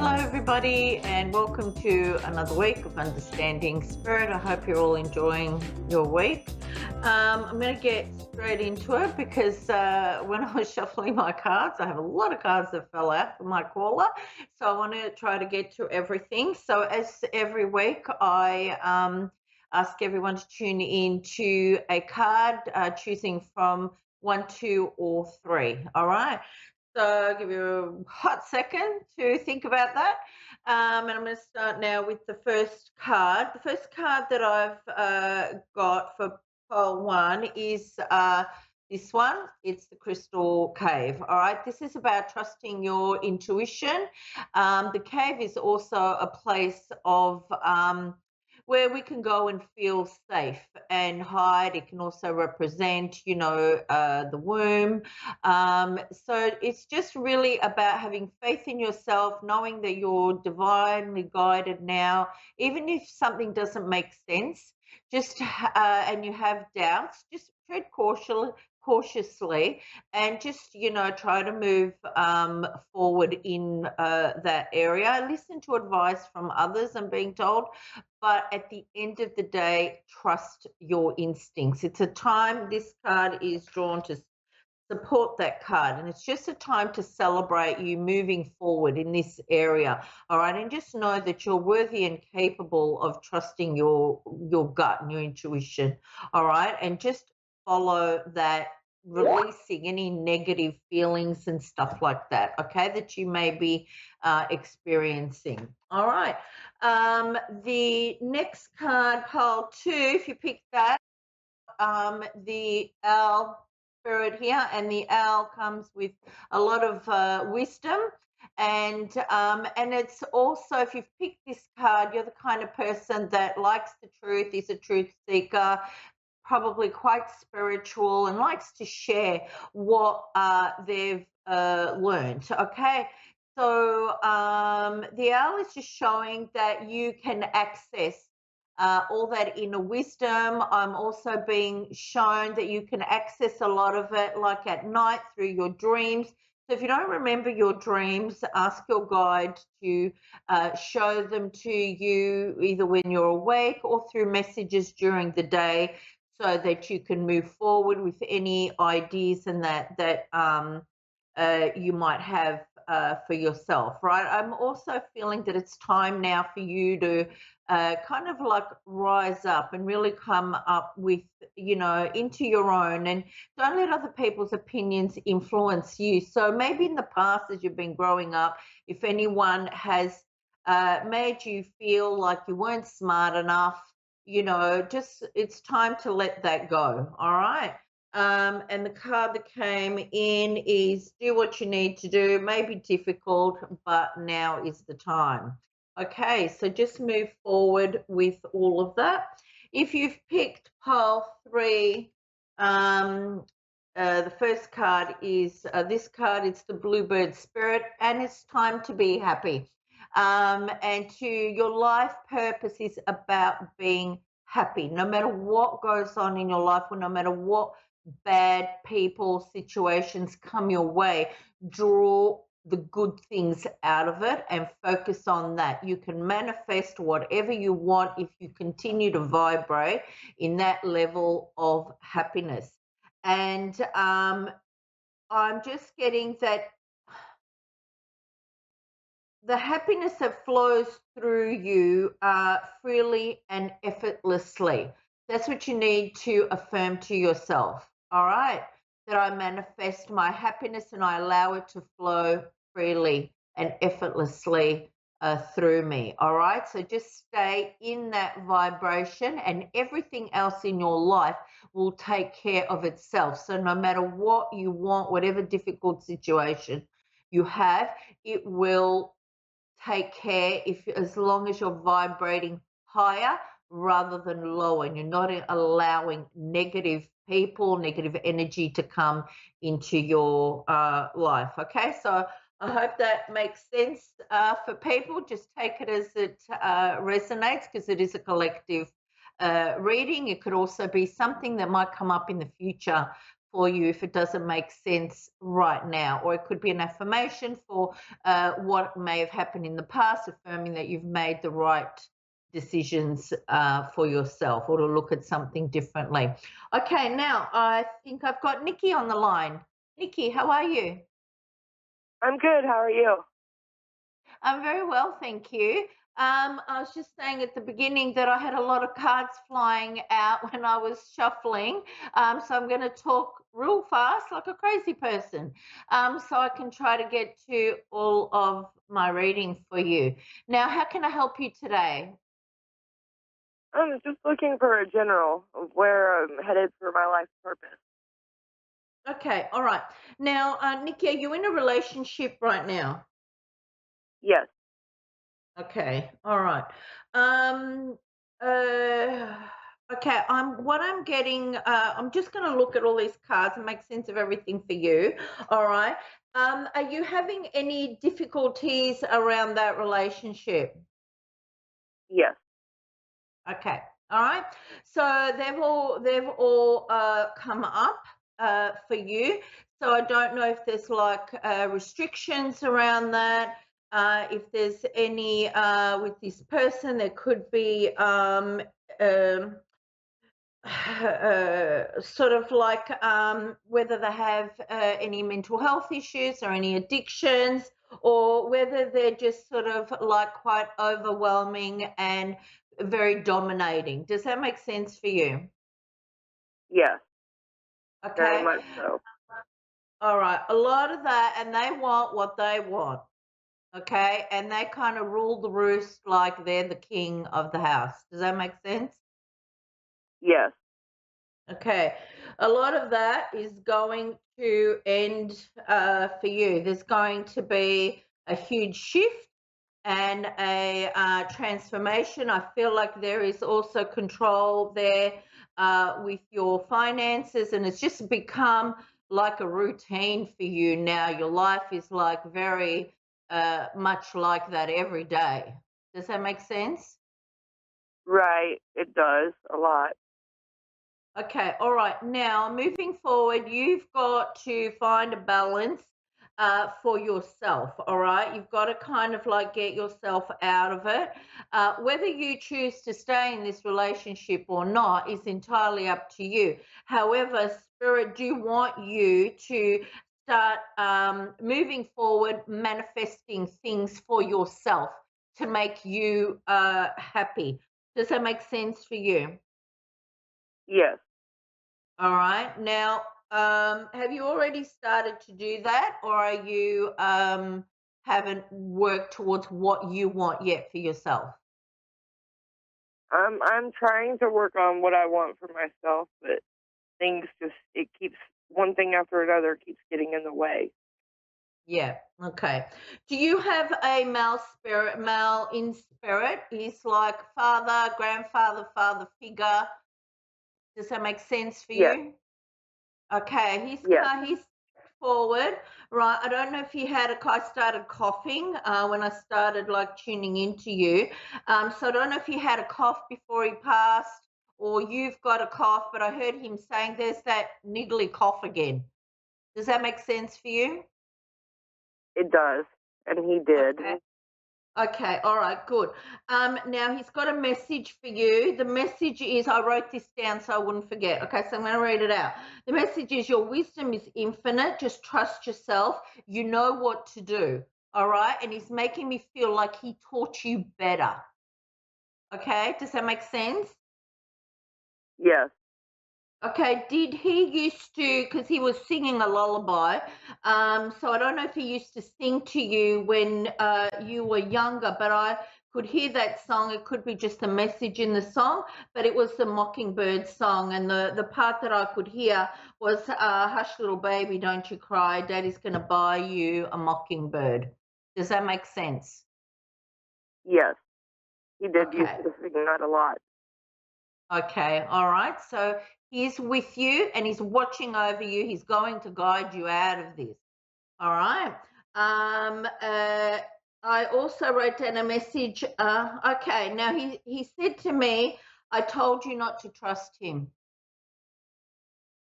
Hello, everybody, and welcome to another week of Understanding Spirit. I hope you're all enjoying your week. I'm going to get straight into it because when I was shuffling my cards, I have a lot of cards that fell out for my caller. So I want to try to get to everything. So, as every week, I ask everyone to tune in to a card, choosing from 1, 2, or 3. All right. So I'll give you a hot second to think about that. And I'm going to start now with the first card. The first card that I've got for pole 1 is this one. It's the Crystal Cave. All right. This is about trusting your intuition. The cave is also a place of where we can go and feel safe and hide. It can also represent, the womb. So it's just really about having faith in yourself, knowing that you're divinely guided now, even if something doesn't make sense. And you have doubts, just tread cautiously, and just try to move forward in that area. Listen to advice from others. I'm being told, but at the end of the day, trust your instincts. It's a time, this card is drawn to support that card, and it's just a time to celebrate you moving forward in this area. All right, and just know that you're worthy and capable of trusting your gut and your intuition. All right, and just follow that, releasing any negative feelings and stuff like that, okay, that you may be experiencing. All right. The next card, pile 2, if you pick that, the owl spirit here, and the owl comes with a lot of wisdom, and it's also, if you've picked this card, you're the kind of person that likes the truth, is a truth seeker, probably quite spiritual, and likes to share what they've learned. Okay. So the owl is just showing that you can access all that inner wisdom. I'm also being shown that you can access a lot of it, like at night, through your dreams. So if you don't remember your dreams, ask your guide to show them to you either when you're awake or through messages during the day, so that you can move forward with any ideas and that you might have for yourself, right? I'm also feeling that it's time now for you to kind of like rise up and really come up with, into your own, and don't let other people's opinions influence you. So maybe in the past, as you've been growing up, if anyone has made you feel like you weren't smart enough, just it's time to let that go. All right. And the card that came in is do what you need to do. It may be difficult, but now is the time. Okay, so just move forward with all of that. If you've picked pile 3, the first card is this card. It's the Bluebird Spirit, and it's time to be happy. And to your life purpose is about being happy, no matter what goes on in your life, or no matter what bad people, situations come your way. Draw the good things out of it and focus on that. You can manifest whatever you want if you continue to vibrate in that level of happiness. And I'm just getting that the happiness that flows through you freely and effortlessly. That's what you need to affirm to yourself. All right. That I manifest my happiness and I allow it to flow freely and effortlessly through me. All right. So just stay in that vibration, and everything else in your life will take care of itself. So no matter what you want, whatever difficult situation you have, it will take care, if as long as you're vibrating higher rather than lower, and you're not allowing negative people, negative energy to come into your life. Okay, so I hope that makes sense for people. Just take it as it resonates, because it is a collective reading. It could also be something that might come up in the future for you if it doesn't make sense right now. Or it could be an affirmation for what may have happened in the past, affirming that you've made the right decisions for yourself, or to look at something differently. Okay, now I think I've got Nikki on the line. Nikki, how are you? I'm good. How are you? I'm very well, thank you. I was just saying at the beginning that I had a lot of cards flying out when I was shuffling. So I'm going to talk real fast like a crazy person, so I can try to get to all of my reading for you. Now, how can I help you today? I'm just looking for a general of where I'm headed for my life purpose. Okay, all right. Now, Nikki, are you in a relationship right now? Yes, Okay, all right. Um, uh, okay, what I'm getting, I'm just going to look at all these cards and make sense of everything for you. All right. Are you having any difficulties around that relationship? yes, Okay. All right. So they've all come up for you. So I don't know if there's like restrictions around that. If there's any with this person, there could be um, sort of like whether they have any mental health issues or any addictions, or whether they're just sort of like quite overwhelming and very dominating. Does that make sense for you? yes, very Okay. much so. All right. A lot of that, and they want what they want. Okay. And they kind of rule the roost like they're the king of the house. Does that make sense? Yes, Okay, a lot of that is going to end for you. There's going to be a huge shift and a transformation. I feel like there is also control there with your finances, and it's just become like a routine for you now. Your life is like very much like that every day. Does that make sense? right. It does a lot. Okay, all right. Now, moving forward, you've got to find a balance for yourself. All right, you've got to kind of like get yourself out of it. Whether you choose to stay in this relationship or not is entirely up to you. However, Spirit do want you to start moving forward, manifesting things for yourself to make you happy. Does that make sense for you? Yes, All right. Now, have you already started to do that, or are you haven't worked towards what you want yet for yourself? I'm trying to work on what I want for myself, but things just it keeps one thing after another keeps getting in the way. Yeah. Okay. Do you have a male spirit, male in spirit? He's like father, grandfather, father figure. Does that make sense for Yes, you? Okay, yes, he's forward, right? I don't know if you had I started coughing when I started like tuning into you. So I don't know if you had a cough before he passed, or you've got a cough, but I heard him saying there's that niggly cough again. Does that make sense for you? it does, and he did. Okay. Okay, all right, good. Now he's got a message for you. The message is I wrote this down so I wouldn't forget. Okay, so I'm going to read it out. The message is your wisdom is infinite. Just trust yourself. You know what to do. All right, and he's making me feel like he taught you better. Okay, does that make sense? Yes, Okay, did he used to, because he was singing a lullaby, so I don't know if he used to sing to you when you were younger, but I could hear that song. It could be just a message in the song, but it was the Mockingbird song, and the part that I could hear was, Hush, little baby, don't you cry, Daddy's going to buy you a mockingbird. Does that make sense? yes, he did used Okay. to sing that a lot. Okay, all right. So he's with you and he's watching over you. He's going to guide you out of this. All right. Um, uh, I also wrote down a message. Okay, now he said to me, I told you not to trust him.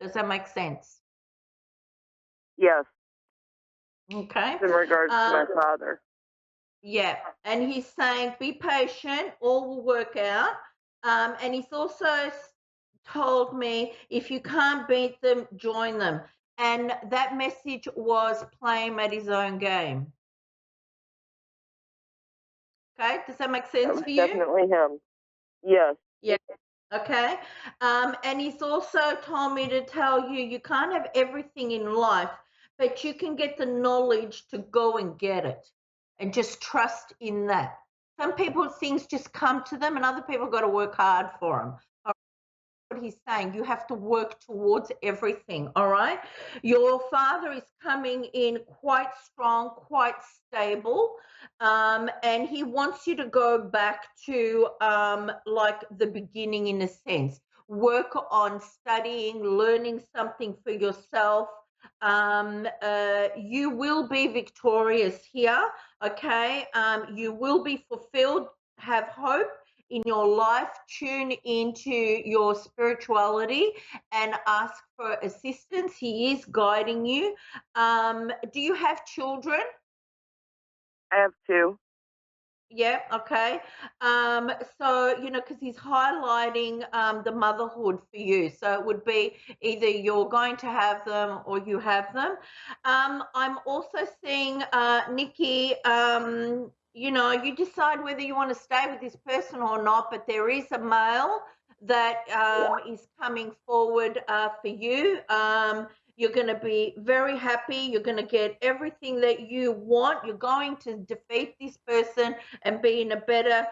Does that make sense? Yes, Okay. in regards to my Um, father. yeah. And he's saying, be patient, all will work out. And he's also told me, if you can't beat them, join them. And that message was play him at his own game. Okay. Does that make That sense was for you? definitely him. Yes. Yeah. Okay. And he's also told me to tell you, you can't have everything in life, but you can get the knowledge to go and get it and just trust in that. Some people, things just come to them, and other people got to work hard for them. What he's saying, you have to work towards everything. All right. Your father is coming in quite strong, quite stable, and he wants you to go back to like the beginning, in a sense. Work on studying, learning something for yourself. You will be victorious here. Okay. You will be fulfilled. Have hope in your life. Tune into your spirituality and ask for assistance. He is guiding you. Do you have children? I have two. Yeah, okay. So, because he's highlighting the motherhood for you. So it would be either you're going to have them or you have them. I'm also seeing, Nikki, you decide whether you want to stay with this person or not, but there is a male that is coming forward for you. You're going to be very happy. You're going to get everything that you want. You're going to defeat this person and be in a better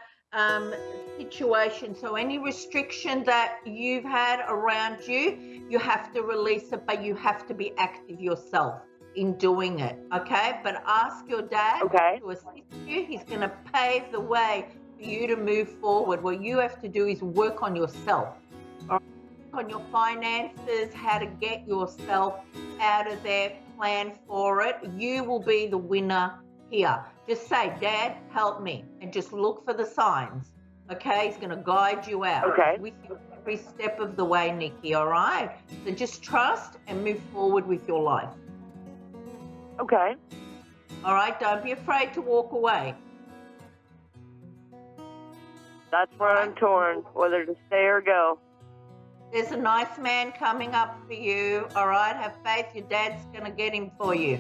situation. So any restriction that you've had around you, you have to release it, but you have to be active yourself in doing it. Okay. But ask your dad Okay. to assist you. He's going to pave the way for you to move forward. What you have to do is work on yourself. All right? On your finances, how to get yourself out of there, plan for it. You will be the winner here. Just say, Dad, help me, and just look for the signs. Okay, he's going to guide you out. Okay. He's with you every step of the way, Nikki. All right. So just trust and move forward with your life. Okay. All right. Don't be afraid to walk away. That's where I'm torn, whether to stay or go. There's a nice man coming up for you. All right. Have faith. Your dad's going to get him for you.